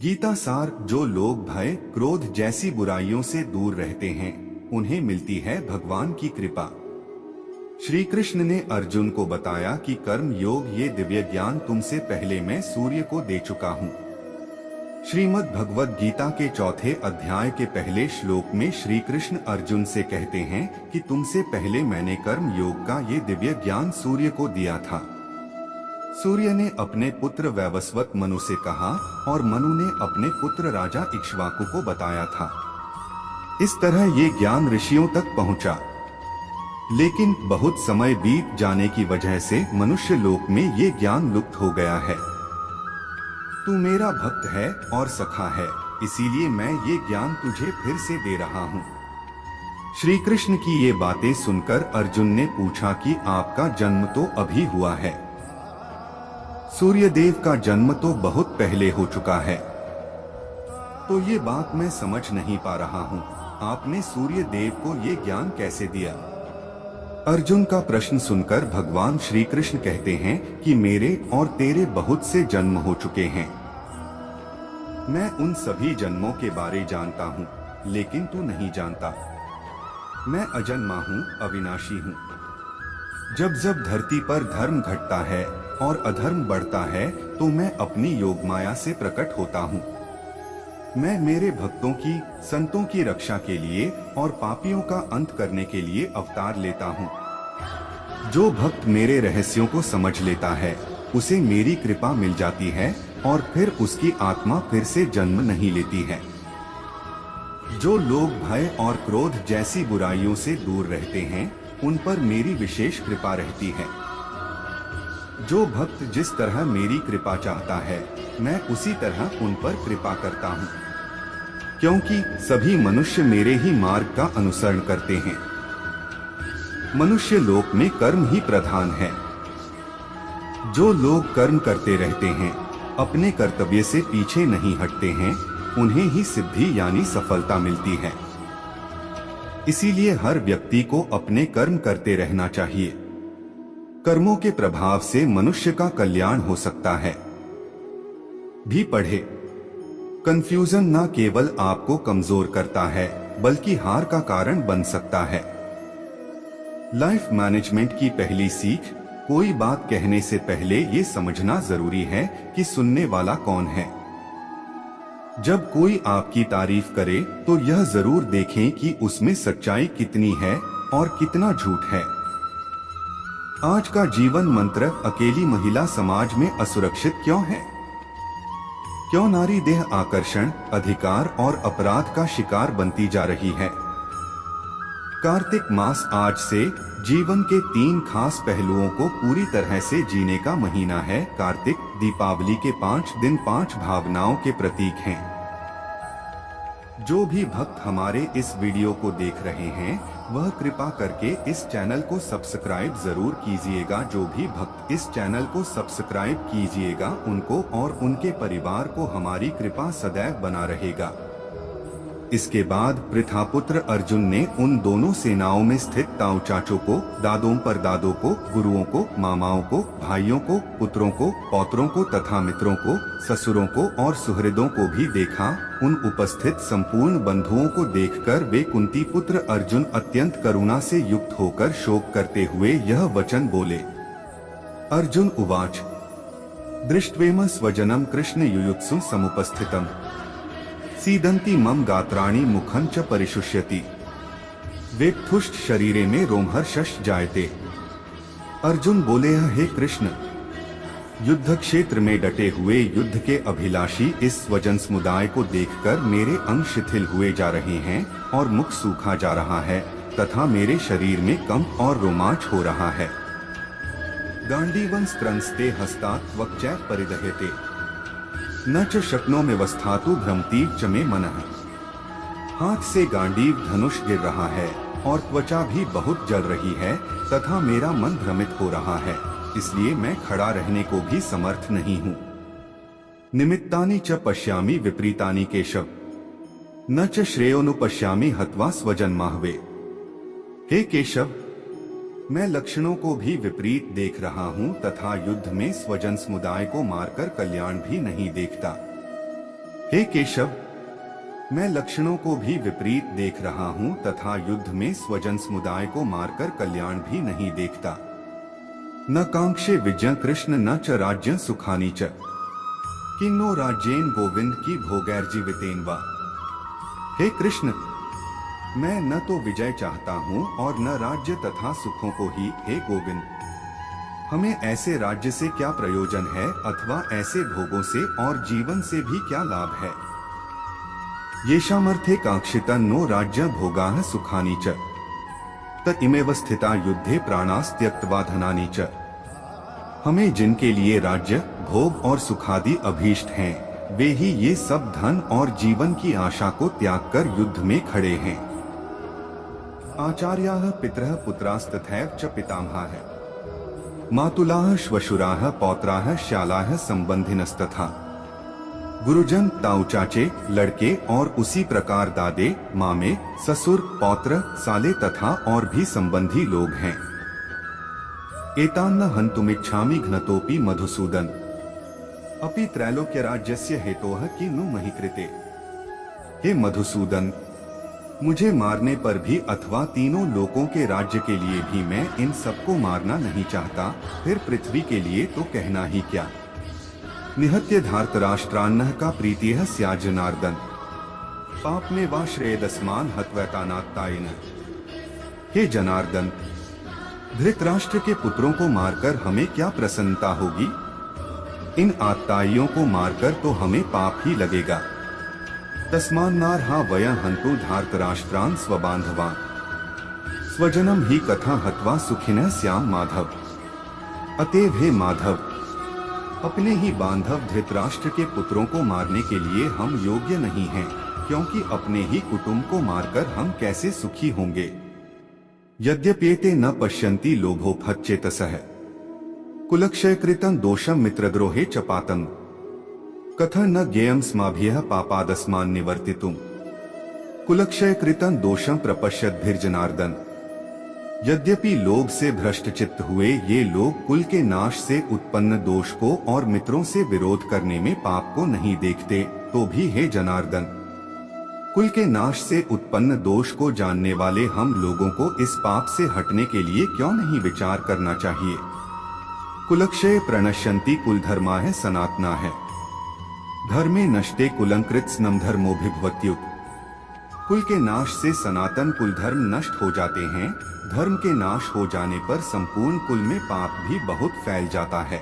गीता सार। जो लोग भय क्रोध जैसी बुराइयों से दूर रहते हैं उन्हें मिलती है भगवान की कृपा। श्री कृष्ण ने अर्जुन को बताया कि कर्म योग ये दिव्य ज्ञान तुमसे पहले मैं सूर्य को दे चुका हूँ। श्रीमद् भगवद गीता के चौथे अध्याय के पहले श्लोक में श्री कृष्ण अर्जुन से कहते हैं कि तुमसे पहले मैंने कर्म योग का ये दिव्य ज्ञान सूर्य को दिया था। सूर्य ने अपने पुत्र वैवस्वत मनु से कहा और मनु ने अपने पुत्र राजा इक्ष्वाकु को बताया था। इस तरह ये ज्ञान ऋषियों तक पहुंचा, लेकिन बहुत समय बीत जाने की वजह से मनुष्य लोक में ये ज्ञान लुप्त हो गया है। तू मेरा भक्त है और सखा है, इसीलिए मैं ये ज्ञान तुझे फिर से दे रहा हूँ। श्री कृष्ण की ये बातें सुनकर अर्जुन ने पूछा कि आपका जन्म तो अभी हुआ है, सूर्य देव का जन्म तो बहुत पहले हो चुका है, तो ये बात मैं समझ नहीं पा रहा हूँ। आपने सूर्य देव को ये ज्ञान कैसे दिया? अर्जुन का प्रश्न सुनकर भगवान श्री कृष्ण कहते हैं कि मेरे और तेरे बहुत से जन्म हो चुके हैं। मैं उन सभी जन्मों के बारे जानता हूँ, लेकिन तू नहीं जानता। मैं अजन्मा हूँ, अविनाशी हूँ। जब जब धरती पर धर्म घटता है और अधर्म बढ़ता है तो मैं अपनी योग माया से प्रकट होता हूँ। मैं मेरे भक्तों की, संतों की रक्षा के लिए और पापियों का अंत करने के लिए अवतार लेता हूँ। जो भक्त मेरे रहस्यों को समझ लेता है उसे मेरी कृपा मिल जाती है और फिर उसकी आत्मा फिर से जन्म नहीं लेती है। जो लोग भय और क्रोध जैसी बुराइयों से दूर रहते हैं उन पर मेरी विशेष कृपा रहती है। जो भक्त जिस तरह मेरी कृपा चाहता है मैं उसी तरह उन पर कृपा करता हूँ, क्योंकि सभी मनुष्य मेरे ही मार्ग का अनुसरण करते हैं। मनुष्य लोक में कर्म ही प्रधान है। जो लोग कर्म करते रहते हैं, अपने कर्तव्य से पीछे नहीं हटते हैं, उन्हें ही सिद्धि यानी सफलता मिलती है। इसीलिए हर व्यक्ति को अपने कर्म करते रहना चाहिए। कर्मों के प्रभाव से मनुष्य का कल्याण हो सकता है। भी पढ़े। कंफ्यूजन न केवल आपको कमजोर करता है बल्कि हार का कारण बन सकता है। लाइफ मैनेजमेंट की पहली सीख, कोई बात कहने से पहले ये समझना जरूरी है कि सुनने वाला कौन है। जब कोई आपकी तारीफ करे तो यह जरूर देखें कि उसमें सच्चाई कितनी है और कितना झूठ है। आज का जीवन मंत्र, अकेली महिला समाज में असुरक्षित क्यों है? क्यों नारी देह आकर्षण, अधिकार और अपराध का शिकार बनती जा रही है? कार्तिक मास आज से जीवन के 3 खास पहलुओं को पूरी तरह से जीने का महीना है। कार्तिक दीपावली के 5 दिन 5 भावनाओं के प्रतीक हैं। जो भी भक्त हमारे इस वीडियो को देख रहे हैं वह कृपा करके इस चैनल को सब्सक्राइब जरूर कीजिएगा। जो भी भक्त इस चैनल को सब्सक्राइब कीजिएगा उनको और उनके परिवार को हमारी कृपा सदैव बना रहेगा। इसके बाद पृथापुत्र अर्जुन ने उन दोनों सेनाओं में स्थित ताऊ चाचों को, दादों परदादों को, गुरुओं को, मामाओं को, भाइयों को, पुत्रों को, पौत्रों को तथा मित्रों को, ससुरों को और सुहृदों को भी देखा। उन उपस्थित संपूर्ण बंधुओं को देखकर वे कुंती पुत्र अर्जुन अत्यंत करुणा से युक्त होकर शोक करते हुए यह वचन बोले। अर्जुन उवाच दृष्ट्वेम स्वजनम कृष्ण युयुत्सु समुपस्थितम सीदंती मम गात्राणि मुखं च परिशुष्यति वेक्थुष्ट शरीरे में रोमहर्षश्च जायते। अर्जुन बोले, हे कृष्ण, युद्ध क्षेत्र में डटे हुए युद्ध के अभिलाषी इस स्वजन समुदाय को देखकर मेरे अंग शिथिल हुए जा रहे हैं और मुख सूखा जा रहा है तथा मेरे शरीर में कंप और रोमांच हो रहा है। गांडीवं स्क्रंस्ते हस्तात् वक्चैः परिदह्यते न च शक्नोमि वस्थातु भ्रमतीव च मे मनः। हाथ से गांडीव धनुष गिर रहा है और त्वचा भी बहुत जल रही है तथा मेरा मन भ्रमित हो रहा है, इसलिए मैं खड़ा रहने को भी समर्थ नहीं हूँ। निमित्तानि च पश्यामि विपरीतानि केशव न च श्रेयोनुपश्यामि हत्वा स्वजन्माहवे। हे केशव, मैं लक्षणों को भी विपरीत देख रहा हूँ तथा युद्ध में स्वजन समुदाय को मारकर कल्याण भी नहीं देखता। हे केशव, मैं लक्षणों को भी विपरीत देख रहा हूँ तथा युद्ध में स्वजन समुदाय को मारकर कल्याण भी नहीं देखता। न कांक्षे विजय कृष्ण न च राज्य सुखानी च, किन्नो राज्येन गोविंद की भोगैर्जीवितेन वा। हे कृष्ण, मैं न तो विजय चाहता हूँ और न राज्य तथा सुखों को ही। हे गोविंद, हमें ऐसे राज्य से क्या प्रयोजन है अथवा ऐसे भोगों से और जीवन से भी क्या लाभ है। येषामर्थे कांक्षिता नो राज्य भोगाः सुखानि च, त इमेव स्थिता युद्धे प्राणास्त्यक्त्वा धनानि च। हमें जिनके लिए राज्य, भोग और सुखादि अभीष्ट हैं, वे ही ये सब धन और जीवन की आशा को त्याग कर युद्ध में खड़े हैं। आचार्याः पितरः पुत्रास्तथैव च पितामहाः, मातुलाः श्वशुराः पौत्राः श्यालाः संबंधिनस्तथा। गुरुजन, ताऊ चाचे, लड़के और उसी प्रकार दादे, मामे, ससुर, पौत्र, साले तथा और भी संबंधी लोग हैं। एतान्न हन्तुमिच्छामि घ्नतोपि मधुसूदन, अपि त्रैलोक्य राज्यस्य हेतोः किन्नु महि कृते। हे मधुसूदन, मुझे मारने पर भी अथवा तीनों लोकों के राज्य के लिए भी मैं इन सबको मारना नहीं चाहता, फिर पृथ्वी के लिए तो कहना ही क्या। निहत्य धार्तराष्ट्रान्नः का प्रीतिः स्यात् जनार्दन, पाप में वा श्रेयदस्मान् हत्वैतानात्तायिन। हे जनार्दन, धृतराष्ट्र के पुत्रों को मारकर हमें क्या प्रसन्नता होगी। इन आत्ताइयों को मारकर तो हमें पाप ही लगेगा। तस्मान्नार्हा वयं हन्तु धार्तराष्ट्रान् स्वबान्धवान्, स्वजनम ही कथा हत्वा सुखिनः स्याम माधव। अतएव हे माधव, अपने ही बांधव धृतराष्ट्र के पुत्रों को मारने के लिए हम योग्य नहीं हैं, क्योंकि अपने ही कुटुंब को मारकर हम कैसे सुखी होंगे। यद्यप्येते न पश्यन्ति लोभोपहतचेतसः, कुलक्षयकृतं दोषं मित्रद्रोहे च पातम्, कथं न ज्ञेयं स्माभिः पापादस्मान् निवर्तितुम्। कुलक्षयकृतं दोषं प्रपश्यद्भिर्जनार्दन। यद्यपि लोभ से भ्रष्ट चित्त हुए ये लोग कुल के नाश से उत्पन्न दोष को और मित्रों से विरोध करने में पाप को नहीं देखते, तो भी हे जनार्दन, कुल के नाश से उत्पन्न दोष को जानने वाले हम लोगों को इस पाप से हटने के लिए क्यों नहीं विचार करना चाहिए। कुलक्षय प्रणश्यन्ति कुलधर्माः सनातनाः, धर्मे नष्टे कुलंकृत स्नम धर्मोभिभवत्युत। कुल के नाश से सनातन कुल धर्म नष्ट हो जाते हैं, धर्म के नाश हो जाने पर संपूर्ण कुल में पाप भी बहुत फैल जाता है।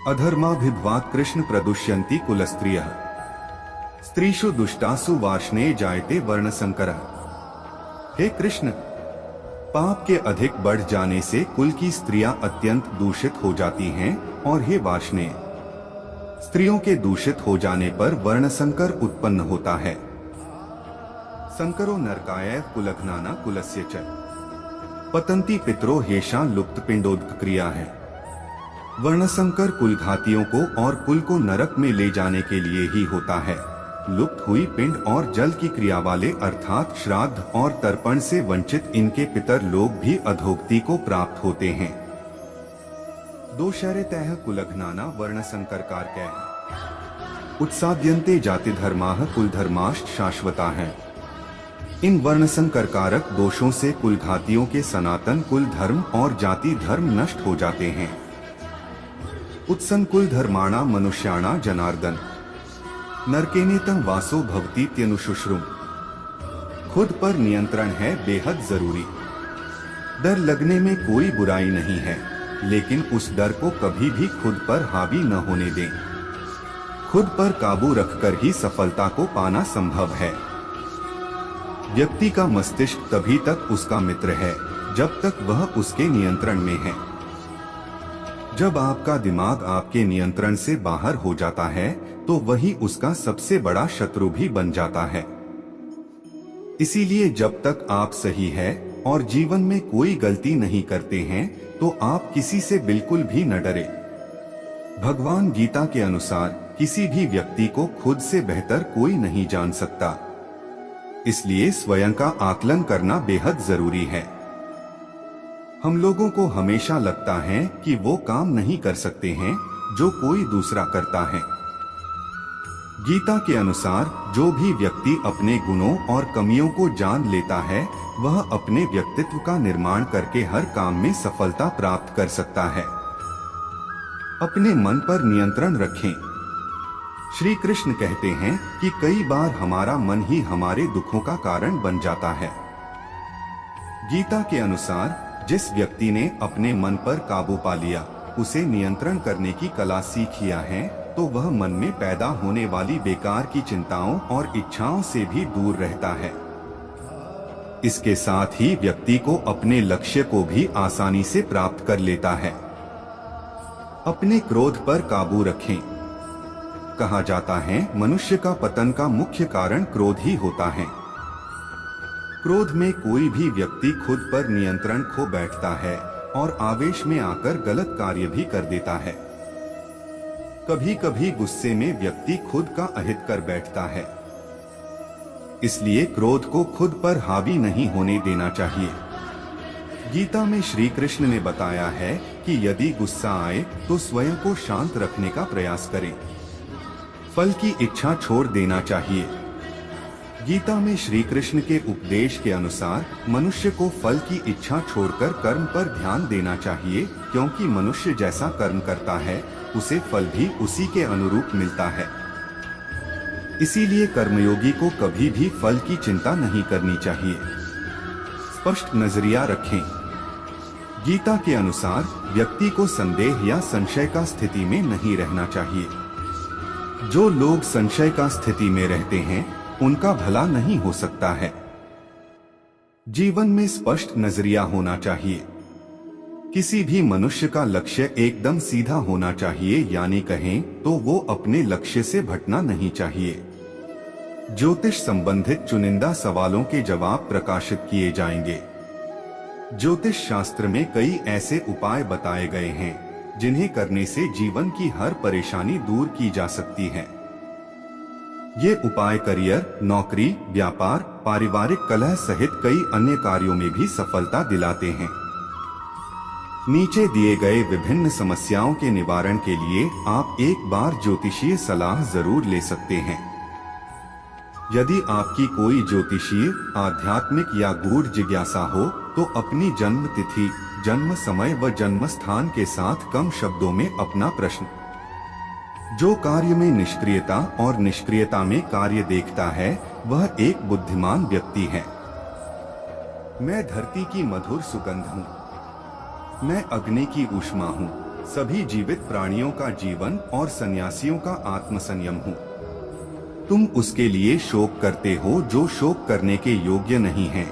अधर्माभिभवात् कृष्ण प्रदुष्यन्ति कुलस्त्रियः, स्त्रीषु दुष्टासु वार्ष्णे जायते वर्णसंकरः। हे कृष्ण, पाप के अधिक बढ़ जाने से कुल की स्त्रियां अत्यंत दूषित हो जाती हैं, और हे वार्ष्णेय, स्त्रियों के दूषित हो जाने पर वर्णसंकर उत्पन्न होता है। संकरो नरकाय कुलघ्नाना कुलस्य च, पतंती पितरो हेषा लुप्त पिंडोदक क्रिया है। वर्णसंकर कुलघातियों को और कुल को नरक में ले जाने के लिए ही होता है। लुप्त हुई पिंड और जल की क्रिया वाले अर्थात श्राद्ध और तर्पण से वंचित इनके पितर लोग भी अधोगति को प्राप्त होते हैं। दोषरतः कुलघ्नाना वर्णसंकरकारकैः, उत्साद्यन्ते जाति धर्माः कुलधर्माश्च शाश्वता है। इन वर्णसंकरकारक दोषों से कुलघातियों के सनातन कुल धर्म और जाति धर्म नष्ट हो जाते हैं। उत्सन कुल धर्माणा मनुष्याणा जनार्दन, नरकेनेतं वासो भवतीत्यनुशुश्रुम। खुद पर नियंत्रण है बेहद जरूरी। डर लगने में कोई बुराई नहीं है, लेकिन उस डर को कभी भी खुद पर हावी न होने दें। खुद पर काबू रखकर ही सफलता को पाना संभव है। व्यक्ति का मस्तिष्क तभी तक उसका मित्र है जब तक वह उसके नियंत्रण में है। जब आपका दिमाग आपके नियंत्रण से बाहर हो जाता है तो वही उसका सबसे बड़ा शत्रु भी बन जाता है। इसीलिए जब तक आप सही है और जीवन में कोई गलती नहीं करते हैं तो आप किसी से बिल्कुल भी न डरे। भगवान गीता के अनुसार किसी भी व्यक्ति को खुद से बेहतर कोई नहीं जान सकता। इसलिए स्वयं का आकलन करना बेहद जरूरी है। हम लोगों को हमेशा लगता है कि वो काम नहीं कर सकते हैं जो कोई दूसरा करता है। गीता के अनुसार जो भी व्यक्ति अपने गुणों और कमियों को जान लेता है वह अपने व्यक्तित्व का निर्माण करके हर काम में सफलता प्राप्त कर सकता है। अपने मन पर नियंत्रण रखें। श्री कृष्ण कहते हैं कि कई बार हमारा मन ही हमारे दुखों का कारण बन जाता है। गीता के अनुसार जिस व्यक्ति ने अपने मन पर काबू पा लिया, उसे नियंत्रण करने की कला सीख लिया है, तो वह मन में पैदा होने वाली बेकार की चिंताओं और इच्छाओं से भी दूर रहता है। इसके साथ ही व्यक्ति को अपने लक्ष्य को भी आसानी से प्राप्त कर लेता है। अपने क्रोध पर काबू रखें। कहा जाता है मनुष्य का पतन का मुख्य कारण क्रोध ही होता है। क्रोध में कोई भी व्यक्ति खुद पर नियंत्रण खो बैठता है और आवेश में आकर गलत कार्य भी कर देता है। कभी कभी गुस्से में व्यक्ति खुद का अहित कर बैठता है। इसलिए क्रोध को खुद पर हावी नहीं होने देना चाहिए। गीता में श्री कृष्ण ने बताया है कि यदि गुस्सा आए तो स्वयं को शांत रखने का प्रयास करें। फल की इच्छा छोड़ देना चाहिए। गीता में श्री कृष्ण के उपदेश के अनुसार मनुष्य को फल की इच्छा छोड़कर कर्म पर ध्यान देना चाहिए, क्योंकि मनुष्य जैसा कर्म करता है उसे फल भी उसी के अनुरूप मिलता है। इसीलिए कर्मयोगी को कभी भी फल की चिंता नहीं करनी चाहिए। स्पष्ट नजरिया रखें। गीता के अनुसार व्यक्ति को संदेह या संशय का स्थिति में नहीं रहना चाहिए। जो लोग संशय का स्थिति में रहते हैं उनका भला नहीं हो सकता है। जीवन में स्पष्ट नजरिया होना चाहिए। किसी भी मनुष्य का लक्ष्य एकदम सीधा होना चाहिए, यानी कहें तो वो अपने लक्ष्य से भटकना नहीं चाहिए। ज्योतिष संबंधित चुनिंदा सवालों के जवाब प्रकाशित किए जाएंगे। ज्योतिष शास्त्र में कई ऐसे उपाय बताए गए हैं जिन्हें करने से जीवन की हर परेशानी दूर की जा सकती है। ये उपाय करियर, नौकरी, व्यापार, पारिवारिक कलह सहित कई अन्य कार्यों में भी सफलता दिलाते हैं। नीचे दिए गए विभिन्न समस्याओं के निवारण के लिए आप एक बार ज्योतिषीय सलाह जरूर ले सकते हैं। यदि आपकी कोई ज्योतिषीय, आध्यात्मिक या गूढ़ जिज्ञासा हो तो अपनी जन्म तिथि, जन्म समय व जन्म स्थान के साथ कम शब्दों में अपना प्रश्न। जो कार्य में निष्क्रियता और निष्क्रियता में कार्य देखता है वह एक बुद्धिमान व्यक्ति है। मैं धरती की मधुर सुगंध हूँ। मैं अग्नि की ऊष्मा हूँ। सभी जीवित प्राणियों का जीवन और सन्यासियों का आत्मसंयम हूँ। तुम उसके लिए शोक करते हो जो शोक करने के योग्य नहीं है,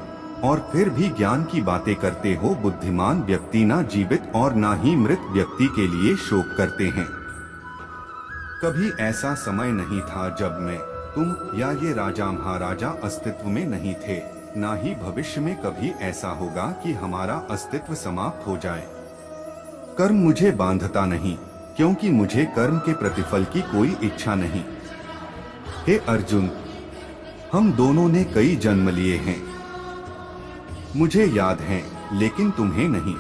और फिर भी ज्ञान की बातें करते हो। बुद्धिमान व्यक्ति ना जीवित और ना ही मृत व्यक्ति के लिए शोक करते हैं। कभी ऐसा समय नहीं था जब मैं, तुम या ये राजा महाराजा अस्तित्व में नहीं थे। ना ही भविष्य में कभी ऐसा होगा कि हमारा अस्तित्व समाप्त हो जाए। कर्म मुझे बांधता नहीं, क्योंकि मुझे कर्म के प्रतिफल की कोई इच्छा नहीं। हे अर्जुन, हम दोनों ने कई जन्म लिए हैं। मुझे याद है, लेकिन तुम्हें नहीं।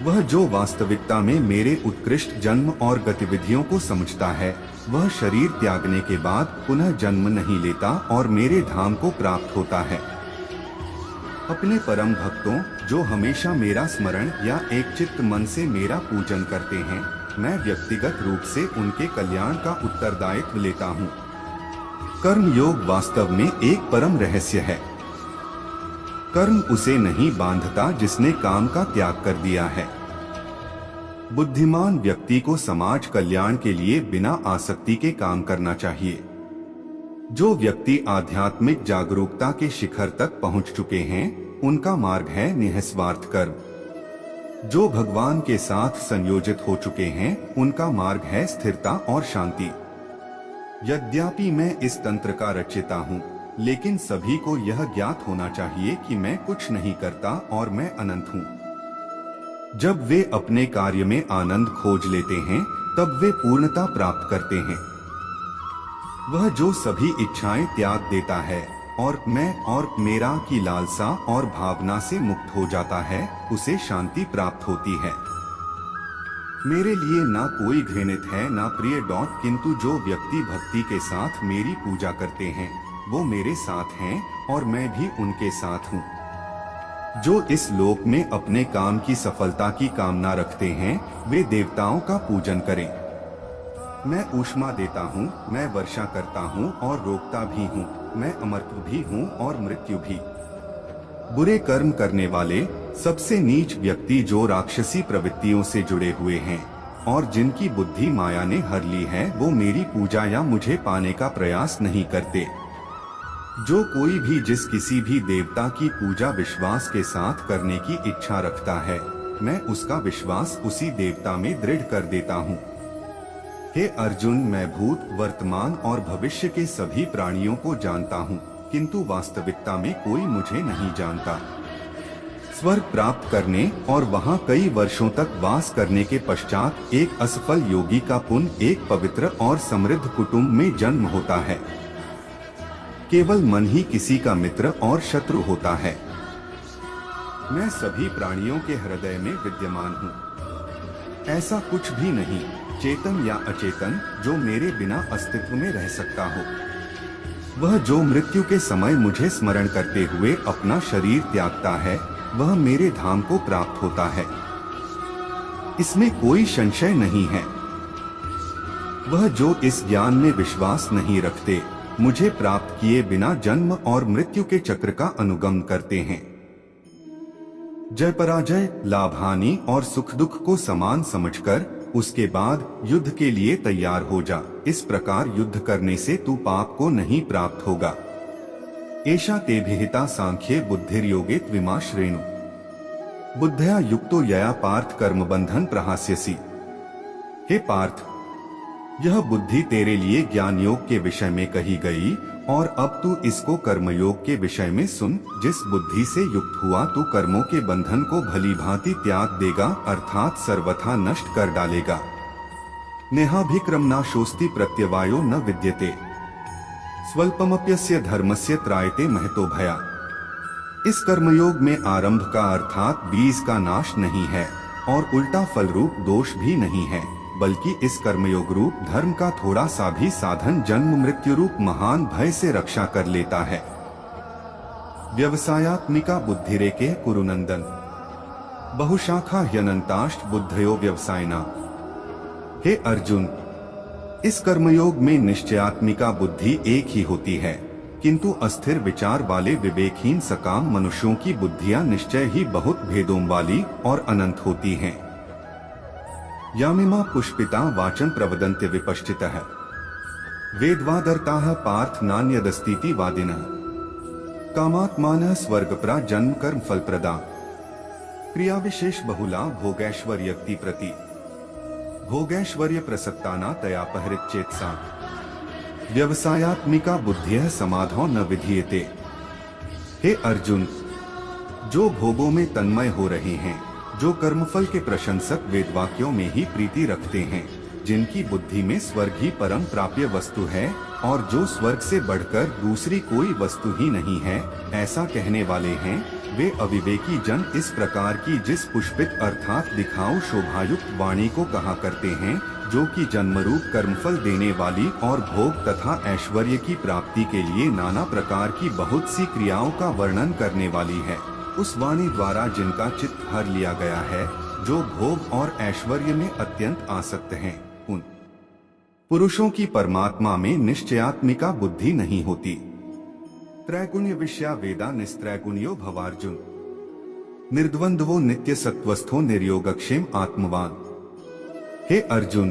वह जो वास्तविकता में मेरे उत्कृष्ट जन्म और गतिविधियों को समझता है, वह शरीर त्यागने के बाद पुनः जन्म नहीं लेता और मेरे धाम को प्राप्त होता है। अपने परम भक्तों जो हमेशा मेरा स्मरण या एक चित्त मन से मेरा पूजन करते हैं, मैं व्यक्तिगत रूप से उनके कल्याण का उत्तरदायित्व लेता हूँ। कर्म योग वास्तव में एक परम रहस्य है। कर्म उसे नहीं बांधता जिसने काम का त्याग कर दिया है। बुद्धिमान व्यक्ति को समाज कल्याण के लिए बिना आसक्ति के काम करना चाहिए। जो व्यक्ति आध्यात्मिक जागरूकता के शिखर तक पहुंच चुके हैं, उनका मार्ग है निस्वार्थ कर्म। जो भगवान के साथ संयोजित हो चुके हैं, उनका मार्ग है स्थिरता और शांति। यद्यपि मैं इस तंत्र का रचयिता हूँ, लेकिन सभी को यह ज्ञात होना चाहिए कि मैं कुछ नहीं करता और मैं अनंत हूँ। जब वे अपने कार्य में आनंद खोज लेते हैं, तब वे पूर्णता प्राप्त करते हैं। वह जो सभी इच्छाएं त्याग देता है और मैं और मेरा की लालसा और भावना से मुक्त हो जाता है, उसे शांति प्राप्त होती है। मेरे लिए ना कोई घृणित है ना प्रिय डॉट, किंतु जो व्यक्ति भक्ति के साथ मेरी पूजा करते हैं वो मेरे साथ हैं और मैं भी उनके साथ हूँ। जो इस लोक में अपने काम की सफलता की कामना रखते हैं वे देवताओं का पूजन करें। मैं ऊष्मा देता हूँ, मैं वर्षा करता हूँ और रोकता भी हूँ, मैं अमरत्व भी हूँ और मृत्यु भी। बुरे कर्म करने वाले सबसे नीच व्यक्ति जो राक्षसी प्रवृत्तियों से जुड़े हुए हैं और जिनकी बुद्धि माया ने हर ली है वो मेरी पूजा या मुझे पाने का प्रयास नहीं करते। जो कोई भी जिस किसी भी देवता की पूजा विश्वास के साथ करने की इच्छा रखता है मैं उसका विश्वास उसी देवता में दृढ़ कर देता हूँ। हे अर्जुन, मैं भूत, वर्तमान और भविष्य के सभी प्राणियों को जानता हूँ, किंतु वास्तविकता में कोई मुझे नहीं जानता। स्वर्ग प्राप्त करने और वहाँ कई वर्षों तक वास करने के पश्चात एक असफल योगी का पुण्य एक पवित्र और समृद्ध कुटुंब में जन्म होता है। केवल मन ही किसी का मित्र और शत्रु होता है। मैं सभी प्राणियों के हृदय में विद्यमान हूँ। ऐसा कुछ भी नहीं, चेतन या अचेतन, जो मेरे बिना अस्तित्व में रह सकता हो। वह जो मृत्यु के समय मुझे स्मरण करते हुए अपना शरीर त्यागता है वह मेरे धाम को प्राप्त होता है, इसमें कोई संशय नहीं है। वह जो इस ज्ञान में विश्वास नहीं रखते मुझे प्राप्त किए बिना जन्म और मृत्यु के चक्र का अनुगमन करते हैं। जय पराजय, लाभ हानि और सुख दुख को समान समझकर उसके बाद युद्ध के लिए तैयार हो जा। इस प्रकार युद्ध करने से तू पाप को नहीं प्राप्त होगा। एषा ते विहिता सांख्ये बुद्धिर्योगे विमाश्रेणु बुद्धया युक्तो यया पार्थ कर्म बंधन प्रहास्यसि। हे पार्थ, यह बुद्धि तेरे लिए ज्ञान योग के विषय में कही गई और अब तू इसको कर्मयोग के विषय में सुन। जिस बुद्धि से युक्त हुआ तू कर्मों के बंधन को भली भांति त्याग देगा अर्थात सर्वथा नष्ट कर डालेगा। नेहाभिक्रम नाशोस्ति प्रत्यवायो न विद्यते स्वल्पमप्यस्य धर्मस्य त्रायते महतो भया। इस कर्मयोग में आरंभ का अर्थात बीज का नाश नहीं है और उल्टा फल रूप दोष भी नहीं है, बल्कि इस कर्मयोग रूप धर्म का थोड़ा सा भी साधन जन्म मृत्यु रूप महान भय से रक्षा कर लेता है। व्यवसायात्मिका बुद्धिरेके कुरुनंदन बहुशाखा ह्यनंताष्ट बुद्धयो व्यवसायना। हे अर्जुन, इस कर्मयोग में निश्चयात्मिका बुद्धि एक ही होती है, किंतु अस्थिर विचार वाले विवेकहीन सकाम मनुष्यों की बुद्धियां निश्चय ही बहुत भेदों वाली और अनंत होती हैं। यामिमा पुष्पिता वाचन प्रवदन्ते विपश्चितः वेदवादर्ताः पार्थ नान्यदस्तीति वादिनः कामात्मानः स्वर्गप्रा जन्म कर्म फलप्रदा क्रिया विशेष बहुला भोगैश्वर्यक्ति प्रति भोगैश्वर्य प्रसक्ताना तयापहृत चेतसा व्यवसायात्मिका बुद्धियः समाधौ न विधीयते। हे अर्जुन, जो भोगों में तन्मय हो रहे हैं, जो कर्मफल के प्रशंसक वेदवाक्यों में ही प्रीति रखते हैं, जिनकी बुद्धि में स्वर्ग ही परम प्राप्य वस्तु है और जो स्वर्ग से बढ़कर दूसरी कोई वस्तु ही नहीं है, ऐसा कहने वाले हैं, वे अविवेकी जन इस प्रकार की जिस पुष्पित अर्थात दिखाऊ शोभायुक्त वाणी को कहा करते हैं, जो कि जन्मरूप कर्मफल देने वाली और भोग तथा ऐश्वर्य की प्राप्ति के लिए नाना प्रकार की बहुत सी क्रियाओं का वर्णन करने वाली है। उस वाणी द्वारा जिनका चित्त हर लिया गया है, जो भोग और ऐश्वर्य में अत्यंत आसक्त हैं, उन पुरुषों की परमात्मा में निश्चयात्मिका बुद्धि नहीं होती। त्रैगुण्य विषया वेदा निस्त्रैगुण्यो भवार्जुन निर्द्वंद्वो नित्य सत्वस्थो निर्योगक्षेम आत्मवान। हे अर्जुन,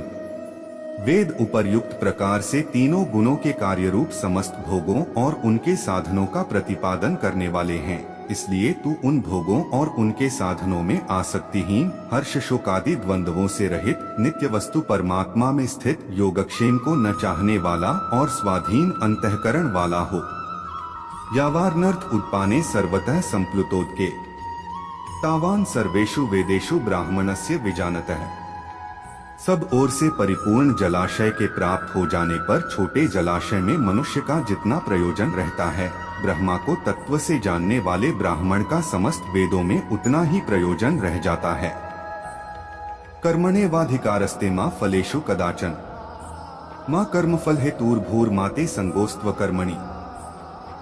वेद उपर्युक्त प्रकार से तीनों गुणों के कार्य रूप समस्त भोगों और उनके साधनों का प्रतिपादन करने वाले हैं, इसलिए तू उन भोगों और उनके साधनों में आसक्तिहीन, हर्ष शोकादि द्वंद्वों से रहित, नित्य वस्तु परमात्मा में स्थित, योगक्षेम को न चाहने वाला और स्वाधीन अंतःकरण वाला हो। यावार्नर्थ उत्पाने सर्वतः संप्लुतोदके तावान सर्वेषु वेदेषु ब्राह्मणस्य विजानतः। सब ओर से परिपूर्ण जलाशय के प्राप्त हो जाने पर छोटे जलाशय में मनुष्य का जितना प्रयोजन रहता है, ब्रह्मा को तत्व से जानने वाले ब्राह्मण का समस्त वेदों में उतना ही प्रयोजन रह जाता है। कर्मणेवाधिकारस्ते मा फलेषु कदाचन माँ कर्मफल हेतुर्भूर माते संगोस्त्व कर्मणि।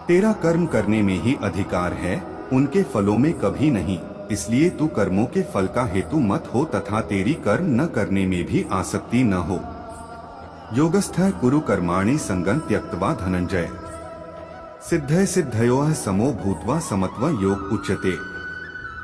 तेरा कर्म करने में ही अधिकार है, उनके फलों में कभी नहीं, इसलिए तू कर्मों के फल का हेतु मत हो तथा तेरी कर्म न करने में भी आसक्ति न हो। योगस्थः कुरु कर्माणि संगं त्यक्त्वा धनंजय। सिद्धय सिद्धयोः समो भूत्वा समत्व योग उच्यते।